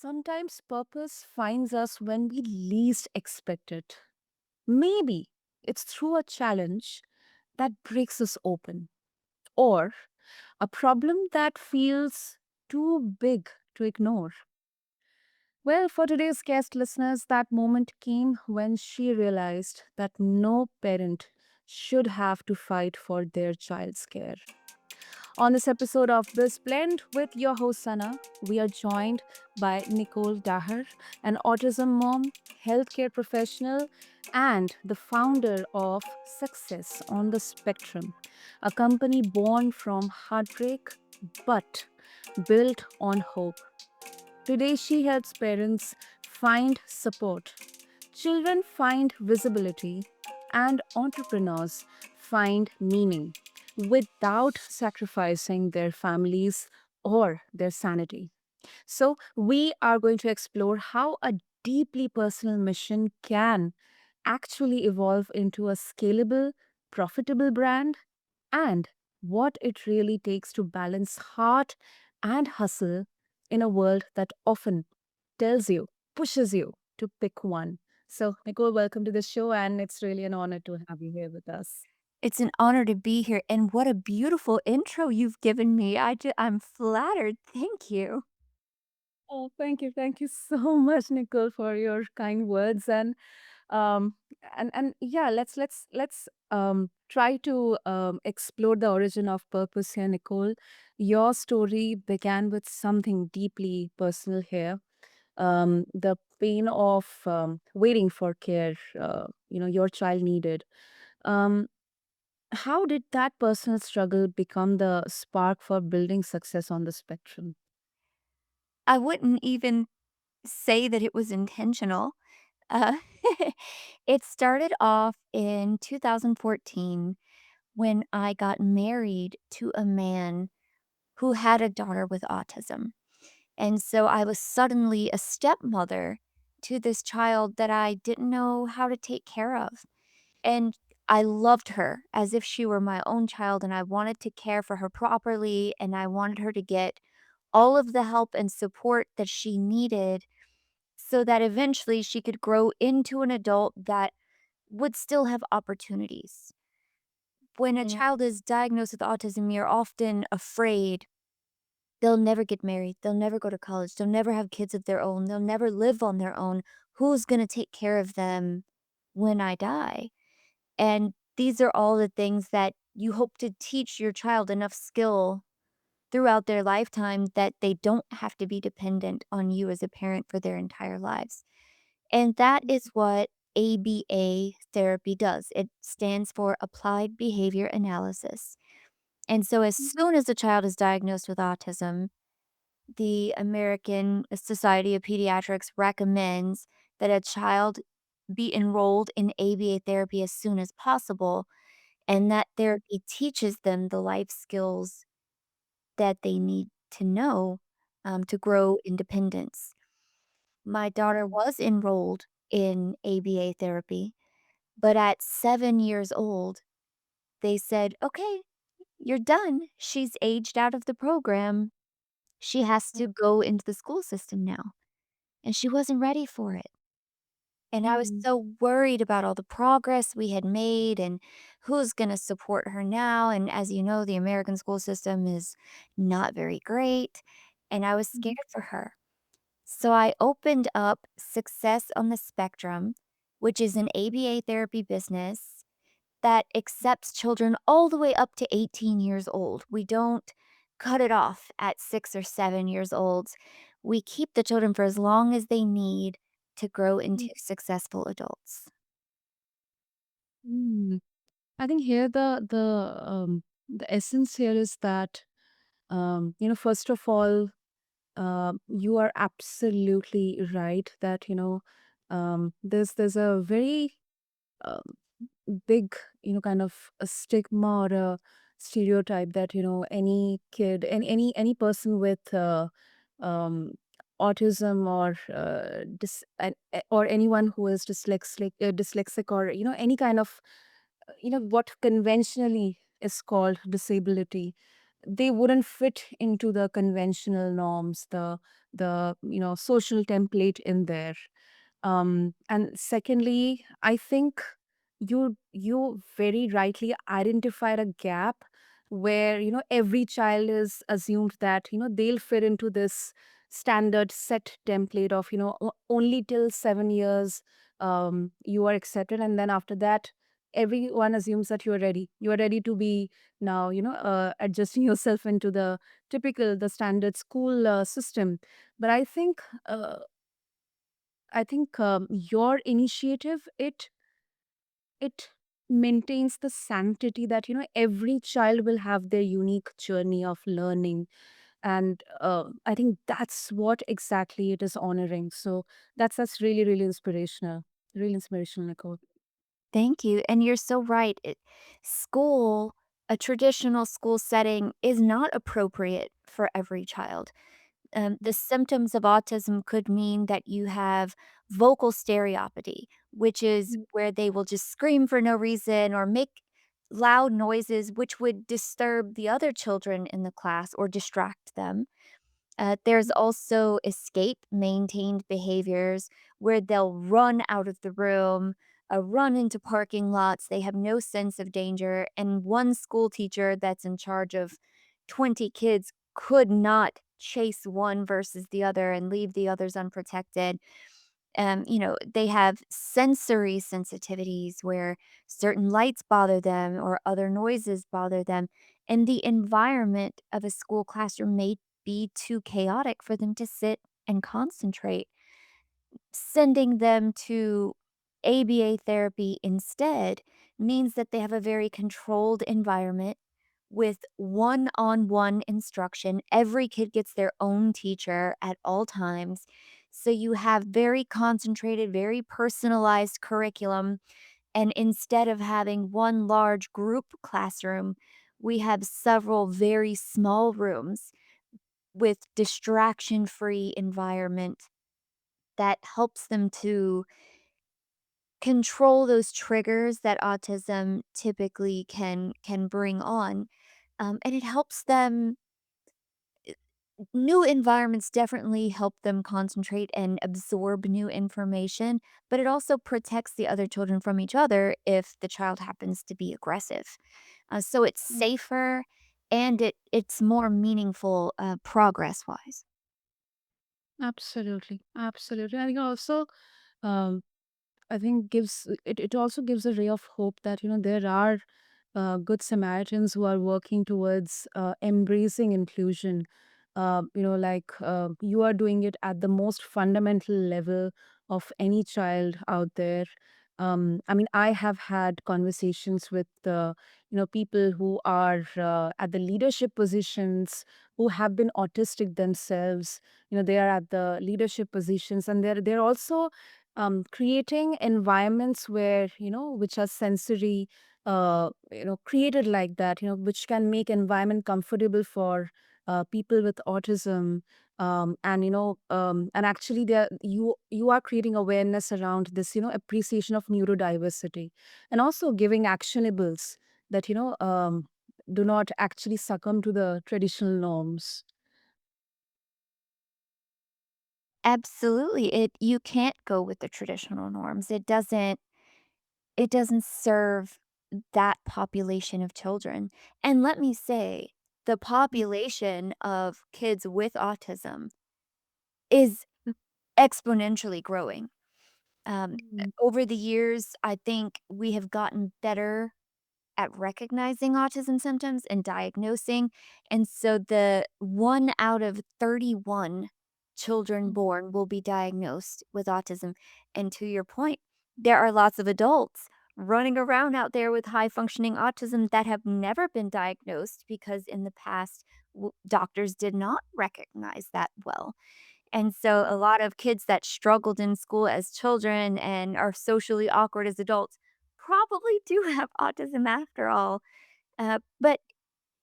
Sometimes purpose finds us when we least expect it. Maybe it's through a challenge that breaks us open, or a problem that feels too big to ignore. Well, for today's guest listeners, that moment came when she realized that no parent should have to fight for their child's care. On this episode of BizBlend with your host Sana, we are joined by Nichole Daher, an autism mom, healthcare professional, and the founder of Success on the Spectrum, a company born from heartbreak but built on hope. Today, she helps parents find support, children find visibility, and entrepreneurs find meaning without sacrificing their families or their sanity. So, we are going to explore how a deeply personal mission can actually evolve into a scalable, profitable brand and what it really takes to balance heart and hustle in a world that often tells you, pushes you to pick one. So, Nicole, welcome to the show, and it's really an honor to have you here with us. It's an honor to be here, and what a beautiful intro you've given me. I'm flattered. Thank you. Oh, thank you so much, Nicole, for your kind words. Um, and yeah, let's try to explore the origin of purpose here, Nicole. Your story began with something deeply personal here. The pain of waiting for care. Your child needed. Um, how did that personal struggle become the spark for building success on the spectrum? I wouldn't even say that it was intentional. Uh, it started off in 2014 when I got married to a man who had a daughter with autism. And so I was suddenly a stepmother to this child that I didn't know how to take care of. And I loved her as if she were my own child, and I wanted to care for her properly, and I wanted her to get all of the help and support that she needed so that eventually she could grow into an adult that would still have opportunities. When a child is diagnosed with autism, you're often afraid they'll never get married, they'll never go to college, they'll never have kids of their own, they'll never live on their own. Who's going to take care of them when I die? And these are all the things that you hope to teach your child enough skill throughout their lifetime that they don't have to be dependent on you as a parent for their entire lives. And that is what ABA therapy does. It stands for Applied Behavior Analysis. And so, as soon as a child is diagnosed with autism, the American Society of Pediatrics recommends that a child be enrolled in ABA therapy as soon as possible, and that therapy teaches them the life skills that they need to know, to grow independence. My daughter was enrolled in ABA therapy, but at 7 years old, they said, "Okay, you're done. She's aged out of the program. She has to go into the school system now." And she wasn't ready for it. And I was Mm, so worried about all the progress we had made and who's gonna support her now, and as you know, the American school system is not very great, and I was scared mhm, for her. So I opened up Success on the Spectrum, which is an ABA therapy business that accepts children all the way up to 18 years old. We don't cut it off at 6 or 7 years old. We keep the children for as long as they need to grow into mhm, successful adults. mm. I think here the essence here is that first of all, you are absolutely right that there's a very uh, big kind of a stigma or a stereotype that any kid and any person with um, autism or or anyone who is dyslexic or any kind of what conventionally is called disability, they wouldn't fit into the conventional norms, the social template in there. And secondly, I think you very rightly identified a gap where every child is assumed that they'll fit into this standard set template of only till 7 years you are accepted, and then after that everyone assumes that you are ready to be now adjusting yourself into the standard school system. But I think your initiative, it maintains the sanctity that every child will have their unique journey of learning, and I think that's what exactly it is honoring. So that's really really inspirational, really inspirational, Nicole. Thank you, and you're so right. School, a traditional school setting is not appropriate for every child. The symptoms of autism could mean that you have vocal stereopathy, which is where they will just scream for no reason or make loud noises, which would disturb the other children in the class or distract them. There's also escape maintained behaviors where they'll run out of the room, run into parking lots. They have no sense of danger. And one school teacher that's in charge of 20 kids could not chase one versus the other and leave the others unprotected. They have sensory sensitivities where certain lights bother them or other noises bother them. And the environment of a school classroom may be too chaotic for them to sit and concentrate. Sending them to ABA therapy instead means that they have a very controlled environment with one on one instruction. Every kid gets their own teacher at all times. So you have very concentrated, very personalized curriculum. And instead of having one large group classroom, we have several very small rooms with distraction free environment that helps them to control those triggers that autism typically can bring on. And it helps them. New environments definitely help them concentrate and absorb new information, but it also protects the other children from each other if the child happens to be aggressive. So it's safer and it's more meaningful progress wise. Absolutely, absolutely. I think also, um, I think it also gives a ray of hope that there are good Samaritans who are working towards embracing inclusion. You are doing it at the most fundamental level of any child out there. I mean, I have had conversations with people who are at the leadership positions, who have been autistic themselves. They are at the leadership positions, and they're also creating environments where which are sensory created like that, which can make environment comfortable for people with autism. And actually there you are creating awareness around this appreciation of neurodiversity, and also giving actionables that do not actually succumb to the traditional norms. Absolutely. It you can't go with the traditional norms. It doesn't serve that population of children. And let me say, the population of kids with autism is exponentially growing. Mm. Over the years, I think we have gotten better at recognizing autism symptoms and diagnosing. And so the 1 out of 31 children born will be diagnosed with autism. And to your point, there are lots of adults running around out there with high functioning autism that have never been diagnosed because in the past, doctors did not recognize that well. And so a lot of kids that struggled in school as children and are socially awkward as adults probably do have autism after all. But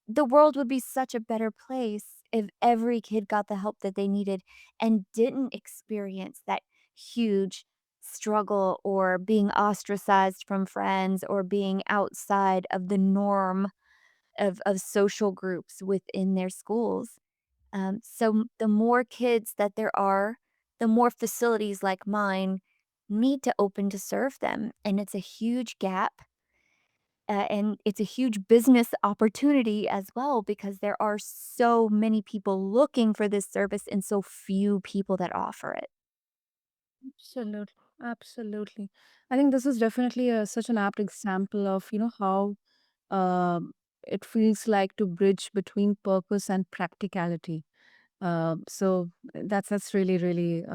the world would be such a better place if every kid got the help that they needed and didn't experience that huge struggle or being ostracized from friends or being outside of the norm of social groups within their schools. The more kids that there are, the more facilities like mine need to open to serve them, and it's a huge gap, and it's a huge business opportunity as well because there are so many people looking for this service and so few people that offer it. Absolutely. Absolutely. I think this is definitely such an apt example of, how um, it feels like to bridge between purpose and practicality. So that's really really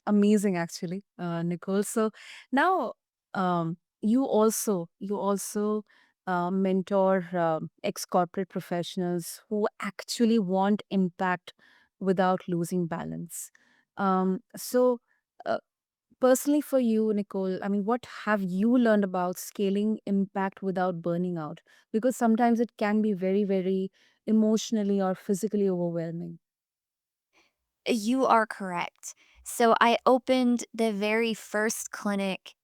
amazing, actually, Nicole. So now, you also mentor ex corporate professionals who actually want impact without losing balance. So. Personally, for you, Nicole, I mean, what have you learned about scaling impact without burning out? Because sometimes it can be very, very emotionally or physically overwhelming. You are correct. So I opened the very first clinic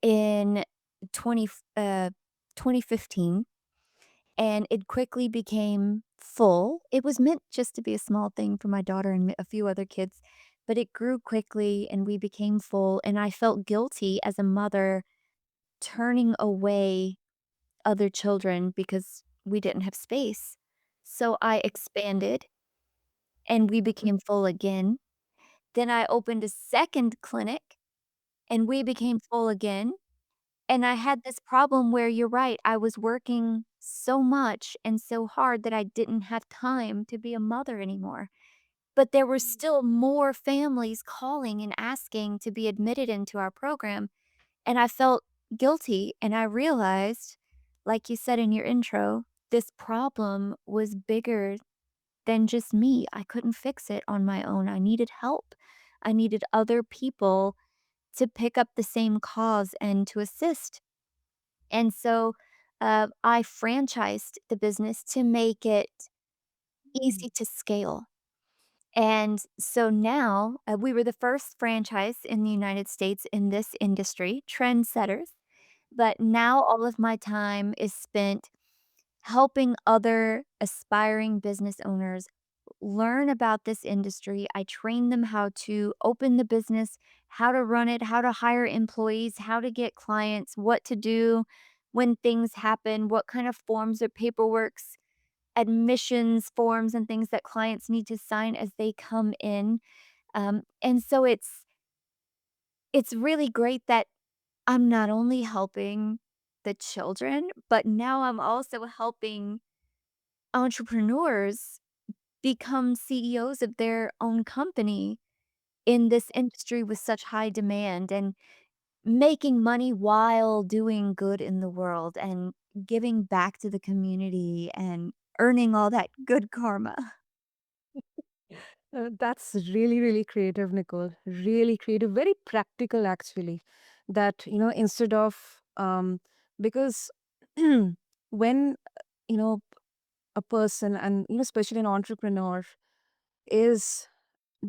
in 20 uh, 2015, and it quickly became full. It was meant just to be a small thing for my daughter and a few other kids, but it grew quickly and we became full, and I felt guilty as a mother turning away other children because we didn't have space. So I expanded and we became full again. Then I opened a second clinic and we became full again. And I had this problem where you're right, I was working so much and so hard that I didn't have time to be a mother anymore. But there were still more families calling and asking to be admitted into our program. And I felt guilty. And I realized, like you said in your intro, this problem was bigger than just me. I couldn't fix it on my own. I needed help. I needed other people to pick up the same cause and to assist. And so, I franchised the business to make it Mm. easy to scale. And so now, we were the first franchise in the United States in this industry, trendsetters. But now all of my time is spent helping other aspiring business owners learn about this industry. I train them how to open the business, how to run it, how to hire employees, how to get clients, what to do when things happen, what kind of forms or paperworks, admissions forms and things that clients need to sign as they come in. And so it's really great that I'm not only helping the children, but now I'm also helping entrepreneurs become CEOs of their own company in this industry with such high demand and making money while doing good in the world and giving back to the community and earning all that good karma. That's really, really creative, Nicole. Really creative, very practical, actually. That, instead of, because when, you know, a person, and, especially an entrepreneur, is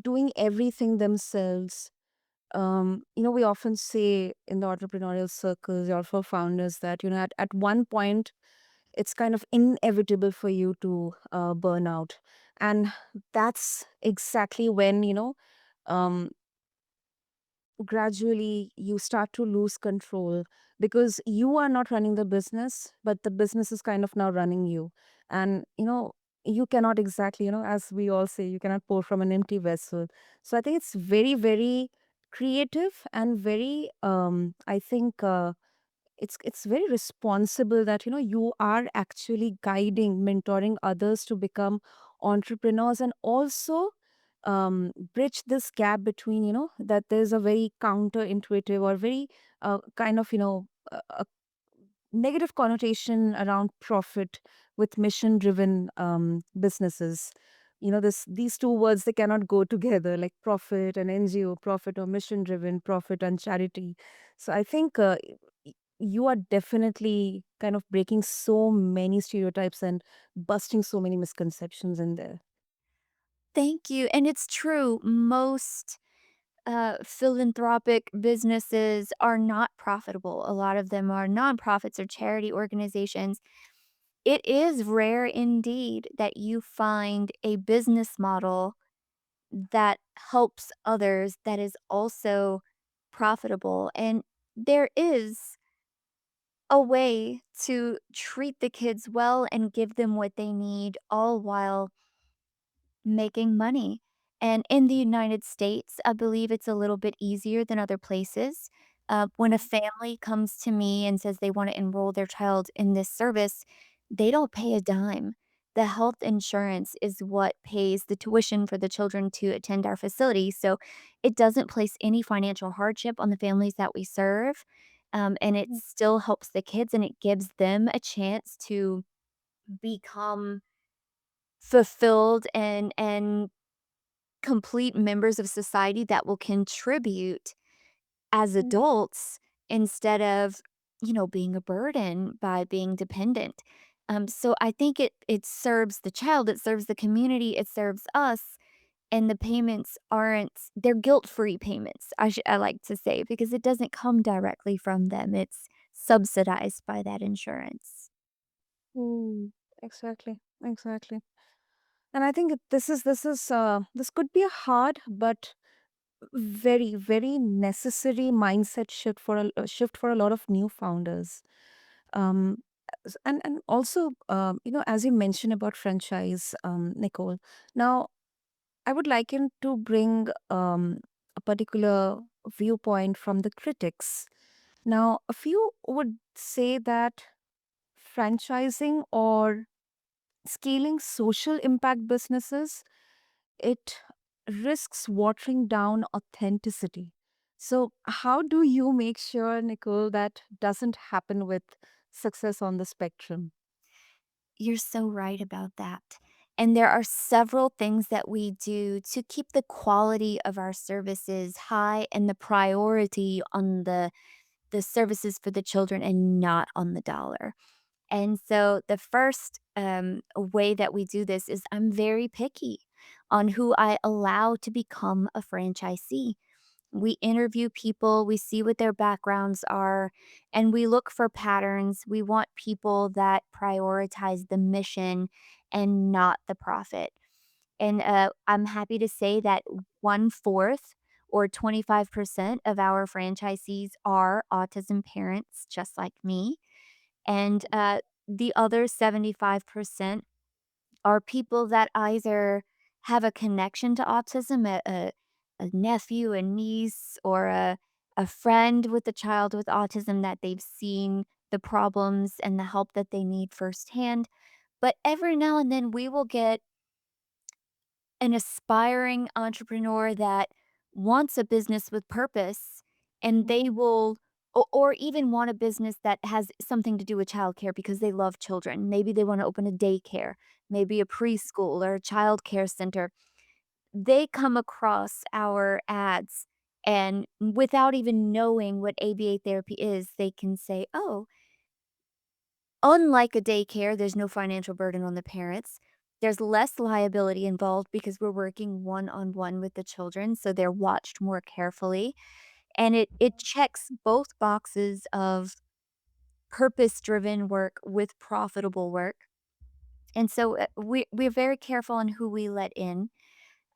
doing everything themselves, we often say in the entrepreneurial circles or for founders that, at one point, it's kind of inevitable for you to burn out. And that's exactly when, um, gradually you start to lose control, because you are not running the business, but the business is kind of now running you. And, you cannot exactly, as we all say, you cannot pour from an empty vessel. So I think it's very, very creative and very, I think, it's very responsible that, you are actually guiding, mentoring others to become entrepreneurs, and also bridge this gap between, that there's a very counterintuitive or very kind of, a negative connotation around profit with mission driven businesses. These two words, they cannot go together, like profit and NGO, profit or mission driven, profit and charity. So I think you are definitely kind of breaking so many stereotypes and busting so many misconceptions in there. Thank you. And it's true. Most philanthropic businesses are not profitable. A lot of them are nonprofits or charity organizations. It is rare indeed that you find a business model that helps others that is also profitable, and there is a way to treat the kids well and give them what they need, all while making money. And in the United States, I believe it's a little bit easier than other places. When a family comes to me and says they want to enroll their child in this service, they don't pay a dime. The health insurance is what pays the tuition for the children to attend our facility. So it doesn't place any financial hardship on the families that we serve. And it still helps the kids and it gives them a chance to become fulfilled and complete members of society that will contribute as adults instead of, being a burden by being dependent. So I think it serves the child, it serves the community, it serves us, and the payments aren't they're guilt-free payments, I like to say, because it doesn't come directly from them. It's subsidized by that insurance. Mm, exactly, exactly. And I think this could be a hard but very, very necessary mindset shift for a lot of new founders. Um, and also, as you mentioned about franchise, Nicole. Now, I would like you to bring a particular viewpoint from the critics. Now, a few would say that franchising or scaling social impact businesses, it risks watering down authenticity. So, how do you make sure, Nicole, that doesn't happen with success on the spectrum? You're so right about that. And there are several things that we do to keep the quality of our services high and the priority on the services for the children and not on the dollar. And so the first way that we do this is I'm very picky on who I allow to become a franchisee. We interview people, we see what their backgrounds are, and we look for patterns. We want people that prioritize the mission and not the profit. And I'm happy to say that one fourth or 25% of our franchisees are autism parents, just like me. And the other 75% are people that either have a connection to autism, a nephew, a niece, or a friend with a child with autism that they've seen the problems and the help that they need firsthand. But every now and then we will get an aspiring entrepreneur that wants a business with purpose and they will or even want a business that has something to do with childcare because they love children. Maybe they want to open a daycare, maybe a preschool or a child care center. They come across our ads and without even knowing what ABA therapy is, they can say, "Oh, unlike a daycare, there's no financial burden on the parents. There's less liability involved because we're working one-on-one with the children, so they're watched more carefully, and it checks both boxes of purpose-driven work with profitable work, and so, we're very careful on who we let in.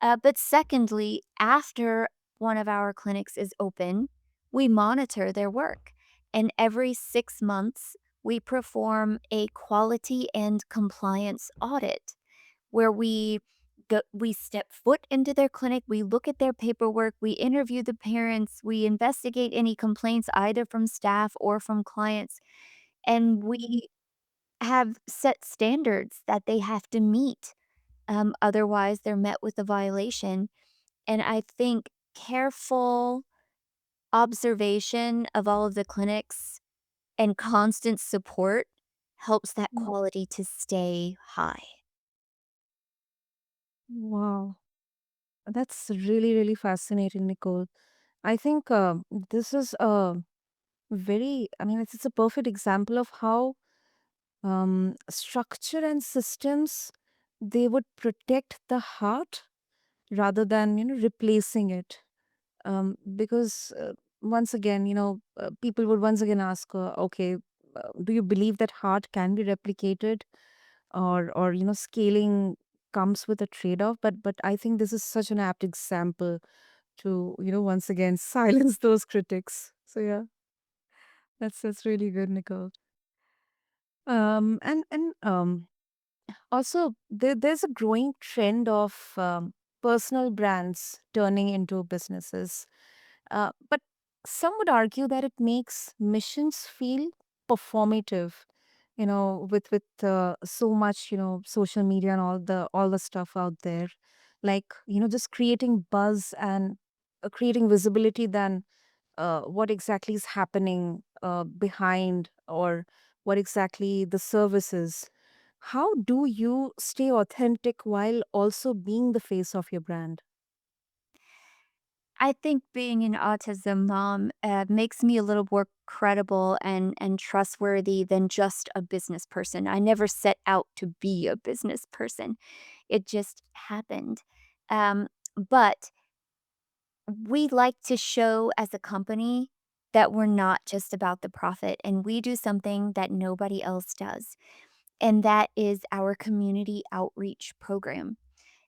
But secondly, after one of our clinics is open, we monitor their work. And every 6 months, we perform a quality and compliance audit where we step foot into their clinic, we look at their paperwork, we interview the parents, we investigate any complaints either from staff or from clients, and we have set standards that they have to meet. Otherwise, they're met with a violation. And I think careful observation of all of the clinics and constant support helps that Mm. quality to stay high. Wow, that's really, really fascinating, Nicole. I think this is a it's a perfect example of how structure and systems, they would protect the heart rather than replacing it. Because once again, people would once again ask, okay, Do you believe that heart can be replicated, or scaling comes with a trade-off? But I think this is such an apt example to once again silence those critics. So yeah, that's really good, Nicole. And also, there's a growing trend of personal brands turning into businesses. But some would argue that it makes missions feel performative, with so much, social media and all the stuff out there, like just creating buzz and creating visibility than what exactly is happening behind, or what exactly the service is. How do you stay authentic while also being the face of your brand? I think being an autism mom, makes me a little more credible and trustworthy than just a business person. I never set out to be a business person. It just happened. But we like to show as a company that we're not just about the profit, and we do something that nobody else does, and that is our community outreach program.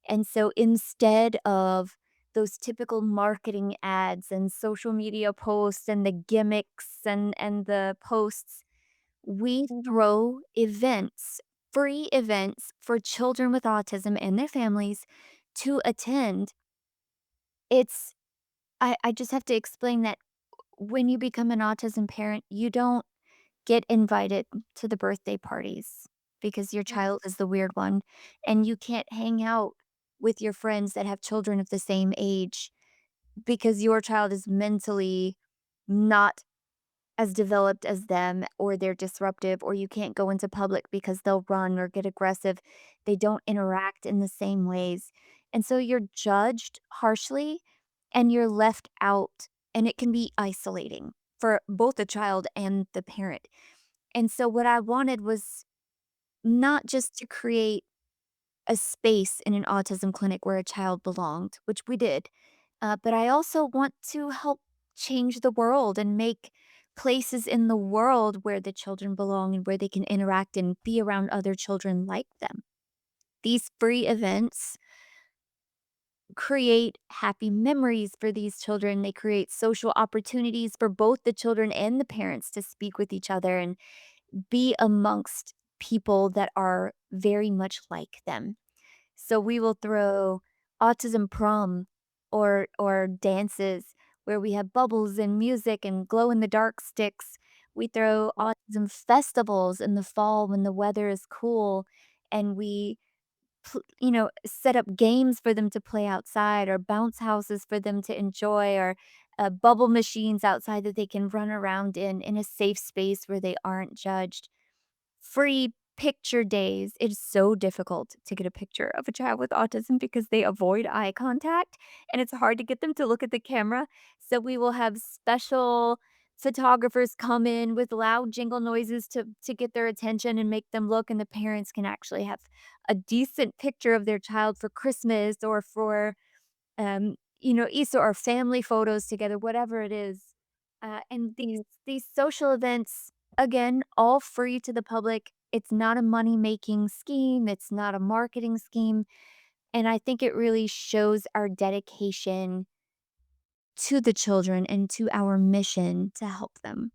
And so instead of those typical marketing ads and social media posts and the gimmicks and the posts, we throw events, free events for children with autism and their families to attend. It's I just have to explain that when you become an autism parent, you don't get invited to the birthday parties because your child is the weird one, and you can't hang out with your friends that have children of the same age because your child is mentally not as developed as them, or they're disruptive, or you can't go into public because they'll run or get aggressive. They don't interact in the same ways. And so you're judged harshly and you're left out, and it can be isolating for both the child and the parent. And so what I wanted was not just to create a space in an autism clinic where a child belonged, which we did, but I also want to help change the world and make places in the world where the children belong and where they can interact and be around other children like them. These free events create happy memories for these children. They create social opportunities for both the children and the parents to speak with each other and be amongst people that are very much like them. So we will throw autism prom or dances where we have bubbles and music and glow in the dark sticks. We throw autism festivals in the fall when the weather is cool, and we set up games for them to play outside, or bounce houses for them to enjoy, or bubble machines outside that they can run around in a safe space where they aren't judged. Free picture days. It is so difficult to get a picture of a child with autism because they avoid eye contact, and it's hard to get them to look at the camera. So we will have special photographers come in with loud jingle noises to get their attention and make them look, and the parents can actually have a decent picture of their child for Christmas or for Easter, or family photos together, whatever it is. And these social events, again, all free to the public. It's not a money-making scheme, it's not a marketing scheme, and I think it really shows our dedication to the children and to our mission to help them.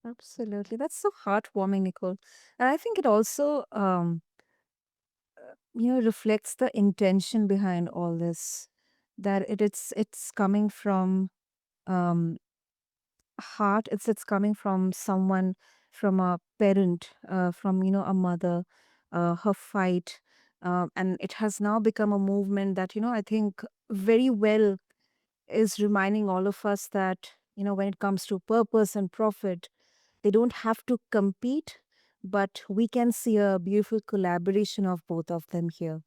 Absolutely, that's so heartwarming, Nicole. And I think it also reflects the intention behind all this, that it's coming from um heart. It's coming from someone, from a parent, from a mother, her fight, and it has now become a movement that I think very well is reminding all of us that when it comes to purpose and profit, they don't have to compete, but we can see a beautiful collaboration of both of them here.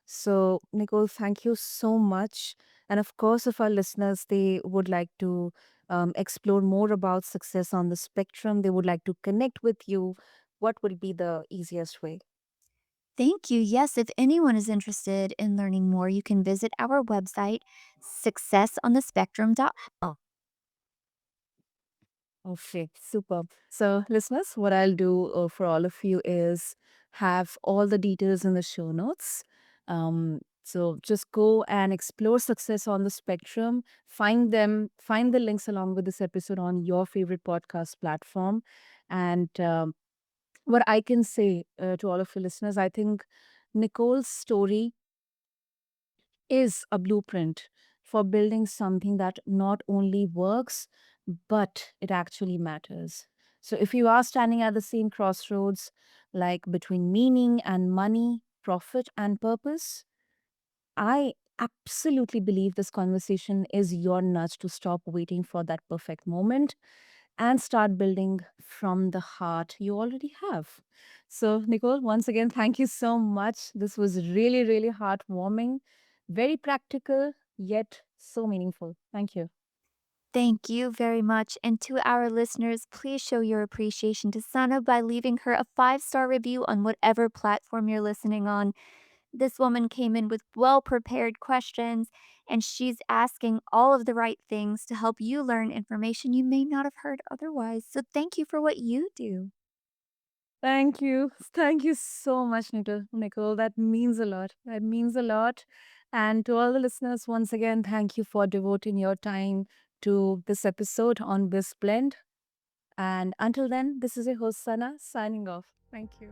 So, Nicole, thank you so much. And of course, if our listeners, they would like to explore more about success on the spectrum, they would like to connect with you, what will be the easiest way? Thank you. Yes, if anyone is interested in learning more, you can visit our website, successonthespectrum.com. Okay, super. So, listeners, what I'll do for all of you is have all the details in the show notes. So, just go and explore success on the spectrum. Find them, find the links along with this episode on your favorite podcast platform. And what I can say to all of you listeners, I think Nicole's story is a blueprint for building something that not only works, but it actually matters. So, if you are standing at the same crossroads, like between meaning and money, profit and purpose, I absolutely believe this conversation is your nudge to stop waiting for that perfect moment and start building from the heart you already have. So, Nicole, once again, thank you so much. This was really, really heartwarming, very practical, yet so meaningful. Thank you. Thank you very much. And to our listeners, please show your appreciation to Sana by leaving her a 5-star review on whatever platform you're listening on. This woman came in with well prepared questions, and she's asking all of the right things to help you learn information you may not have heard otherwise. So, thank you for what you do. Thank you. Thank you so much, Nicole. That means a lot. That means a lot. And to all the listeners, once again, thank you for devoting your time to this episode on BizBlend. And until then, this is your host, Sana, signing off. Thank you.